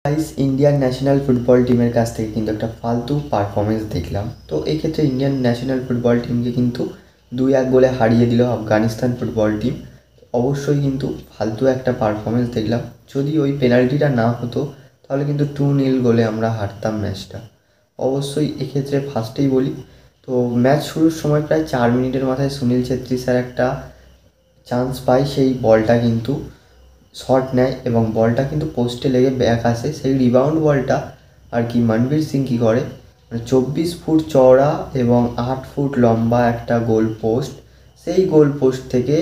Guys, Indian national football টিমের কাছ থেকে কিন্তু একটা ফালতু পারফরমেন্স দেখলাম। তো এই ক্ষেত্রে ইন্ডিয়ান ন্যাশনাল ফুটবল টিমকে কিন্তু 2-1 গোলে হারিয়ে দিল আফগানিস্তান ফুটবল টিম। অবশ্যই কিন্তু ফালতু একটা পারফরমেন্স দেখলাম। যদি ওই পেনাল্টিটা না হতো তাহলে কিন্তু 2-0 গোলে আমরা হারতাম ম্যাচটা। অবশ্যই এক্ষেত্রে ফার্স্টেই বলি, তো ম্যাচ শুরুর সময় প্রায় 4 মিনিটের মাথায় সুনীল ছেত্রী স্যার একটা চান্স পায়, সেই বলটা কিন্তু শট নেয় এবং বলটা কিন্তু পোস্টে লেগে ব্যাক আসে। সেই রিবাউন্ড বলটা আর কি মনবীর সিং কী করে, মানে 24 ফুট চওড়া এবং 8 ফুট লম্বা একটা গোল পোস্ট, সেই গোল পোস্ট থেকে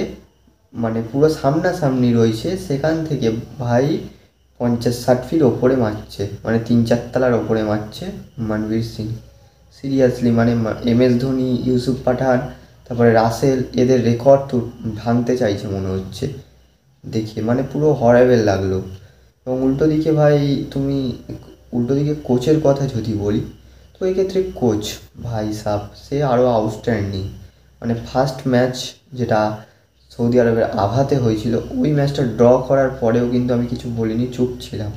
মানে পুরো সামনাসামনি রয়েছে, সেখান থেকে ভাই 50-60 ফিট ওপরে মারছে, মানে 3-4 তলার ওপরে মারছে মনবীর সিং। সিরিয়াসলি মানে MS ধোনি, ইউসুফ পাঠান, তারপরে রাসেল, এদের রেকর্ড তো ভাঙতে চাইছে মনে হচ্ছে দেখে, মানে পুরো হরেবল লাগলো। এবং উল্টো দিকে ভাই, তুমি উল্টো দিকে কোচের কথা যদি বলি, তো এক্ষেত্রে কোচ ভাই সাব সে আরও আউটস্ট্যান্ডিং। মানে ফার্স্ট ম্যাচ যেটা সৌদি আরবের আভাতে হয়েছিল, ওই ম্যাচটা ড্র করার পরেও কিন্তু আমি কিছু বলিনি, চুপ ছিলাম।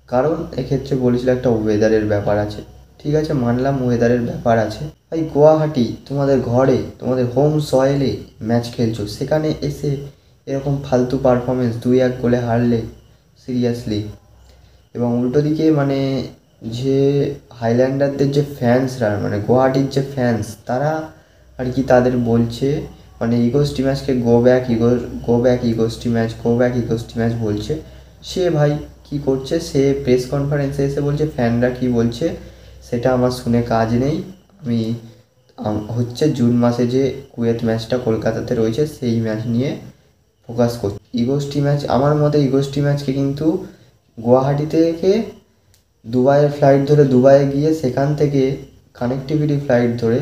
কারণ এক্ষেত্রে বলেছিল একটা ওয়েদারের ব্যাপার আছে। ঠিক আছে, মানলাম ওয়েদারের ব্যাপার আছে। ভাই গুয়াহাটি তোমাদের ঘরে, তোমাদের হোম সয়েলে ম্যাচ খেলছো, সেখানে এসে এরকম ফালতু পারফরমেন্স 2-1 গোলে হারলে, সিরিয়াসলি। এবং উল্টো দিকে মানে যে হাইল্যান্ডারদের যে ফ্যান্সরা, মানে গুয়াহাটির যে ফ্যান্স, তারা আর কি তাদের বলছে, মানে ইগোস্টি ম্যাচকে গো ব্যাক ইগোস্টি ম্যাচ, গো ব্যাক ইগোস্টি ম্যাচ বলছে। সে ভাই কি করছে, সে প্রেস কনফারেন্সে এসে বলছে ফ্যানরা কি বলছে সেটা আমার শুনে কাজ নেই, আমি হচ্ছে জুন মাসে যে কুয়েত ম্যাচটা কলকাতাতে রয়েছে সেই ম্যাচ নিয়ে ফোকাস করছি। ইগোস্টি ম্যাচ, আমার মতে ইগোস্টি ম্যাচকে কিন্তু গুয়াহাটি থেকে দুবাইয়ের ফ্লাইট ধরে দুবাইয়ে গিয়ে সেখান থেকে কানেক্টিভিটি ফ্লাইট ধরে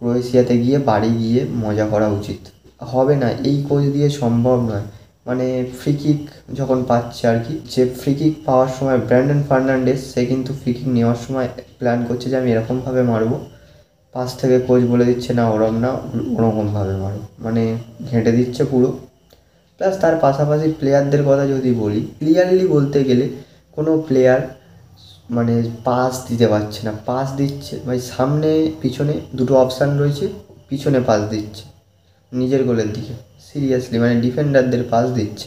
ক্রোয়েশিয়াতে গিয়ে বাড়ি গিয়ে মজা করা উচিত। হবে না, এই কোচ দিয়ে সম্ভব নয়। মানে ফ্রি কিক যখন পাচ্ছে আর কি, যে ফ্রি কিক পাওয়ার সময় ব্র্যান্ডন ফার্নান্ডেস, সে কিন্তু ফ্রি কিক নেওয়ার সময় প্ল্যান করছে যে আমি এরকমভাবে মারবো, পাশ থেকে কোচ বলে দিচ্ছে না ওরম না, ওরকমভাবে মারো, মানে ঘেঁটে দিচ্ছে পুরো। প্লাস তার পাশাপাশি প্লেয়ারদের কথা যদি বলি, ক্লিয়ারলি বলতে গেলে কোনো প্লেয়ার মানে পাস দিতে পারছে না। পাস দিচ্ছে ভাই সামনে পিছনে দুটো অপশান রয়েছে, পিছনে পাস দিচ্ছে নিজের গোলের দিকে, সিরিয়াসলি মানে ডিফেন্ডারদের পাস দিচ্ছে।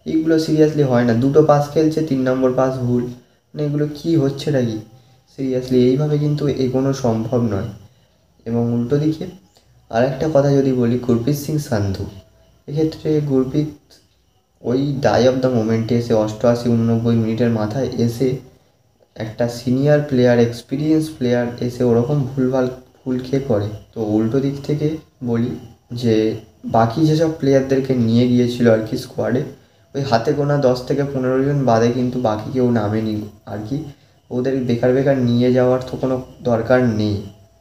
এইগুলো সিরিয়াসলি হয় না, দুটো পাস খেলছে, 3 নম্বর পাস ভুল, মানে এগুলো কী হচ্ছেটা কি, সিরিয়াসলি এইভাবে কিন্তু এগোনো সম্ভব নয়। এবং উল্টো দিকে আরেকটা কথা যদি বলি, গুরপ্রীত সিং সান্ধু, এক্ষেত্রে গুরপ্রীত ওই ডাই অফ দ্য মোমেন্টে এসে 88-89 মিনিটের মাথায় এসে একটা সিনিয়র প্লেয়ার, এক্সপিরিয়েন্স প্লেয়ার এসে ওরকম ভুল খেয়ে করে। তো উল্টো দিক থেকে বলি যে বাকি যেসব প্লেয়ারদেরকে নিয়ে গিয়েছিল আর কি স্কোয়াডে, ওই হাতে গোনা 10 থেকে 15 জন বাদে কিন্তু বাকি কেউ নামেনি আর কি। ওদের বেকার বেকার নিয়ে যাওয়ার তো কোনো দরকার নেই,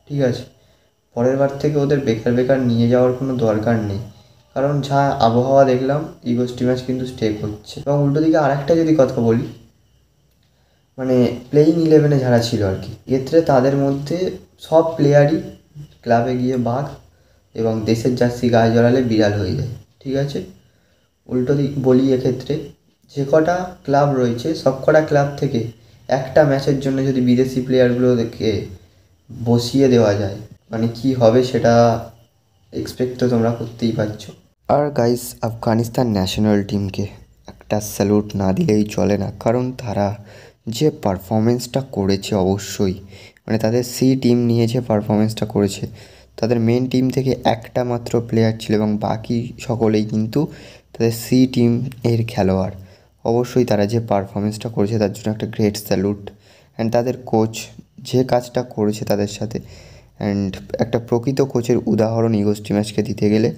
ঠিক আছে, পরের বার থেকে ওদের বেকার বেকার নিয়ে যাওয়ার কোনো দরকার নেই। কারণ যা আবহাওয়া দেখলাম, ইগোস্টি ম্যাচ কিন্তু স্টে করছে। এবং উল্টো দিকে আরেকটা যদি কথা বলি, মানে প্লেয়িং 11-এ যারা ছিল আর কি, এক্ষেত্রে তাদের মধ্যে সব প্লেয়ারই ক্লাবে গিয়ে বাঘ এবং দেশের জার্সি গায়ে জড়ালে বিড়াল হয়ে যায়, ঠিক আছে। উল্টো দিক বলি, এক্ষেত্রে যে কটা ক্লাব রয়েছে সব কটা ক্লাব থেকে একটা ম্যাচের জন্য যদি বিদেশি প্লেয়ারগুলোকে বসিয়ে দেওয়া যায়, মানে কি হবে সেটা এক্সপেক্ট তো তোমরা করতেই পারছো। আর গাইস, আফগানিস্তান ন্যাশনাল টিমকে একটা স্যালুট না দিলেই চলে না, কারণ তারা যে পারফরমেন্সটা করেছে, অবশ্যই মানে তাদের সি টিম নিয়ে যে পারফরমেন্সটা করেছে, তাদের মেন টিম থেকে একটা মাত্র প্লেয়ার ছিল এবং বাকি সকলেই কিন্তু তাদের সি টিম এর খেলোয়াড়। অবশ্যই তারা যে পারফরমেন্সটা করেছে তার জন্য একটা গ্রেট স্যালুট। অ্যান্ড তাদের কোচ যে কাজটা করেছে তাদের সাথে, অ্যান্ড একটা প্রকৃত কোচের উদাহরণ ইগোস্টি ম্যাচকে দিতে গেলে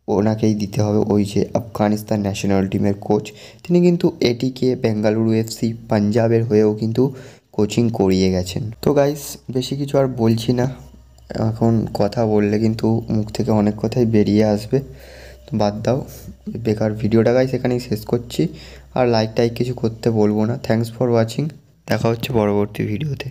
ওনাকেই দিতে হবে, ওই যে আফগানিস্তান ন্যাশনাল টিমের কোচ। তিনি কিন্তু এটিকে, বেঙ্গালুরু এফসি, পাঞ্জাবের হয়েও কিন্তু কোচিং করিয়ে গেছেন। তো গাইস, বেশি কিছু আর বলছি না, এখন কথা বললে কিন্তু মুখ থেকে অনেক কথাই বেরিয়ে আসবে, তো বাদ দাও, বেকার ভিডিওটা গাইস এখানেই শেষ করছি। আর লাইক টাইক কিছু করতে বলবো না। থ্যাঙ্কস ফর ওয়াচিং, দেখা হচ্ছে পরবর্তী ভিডিওতে।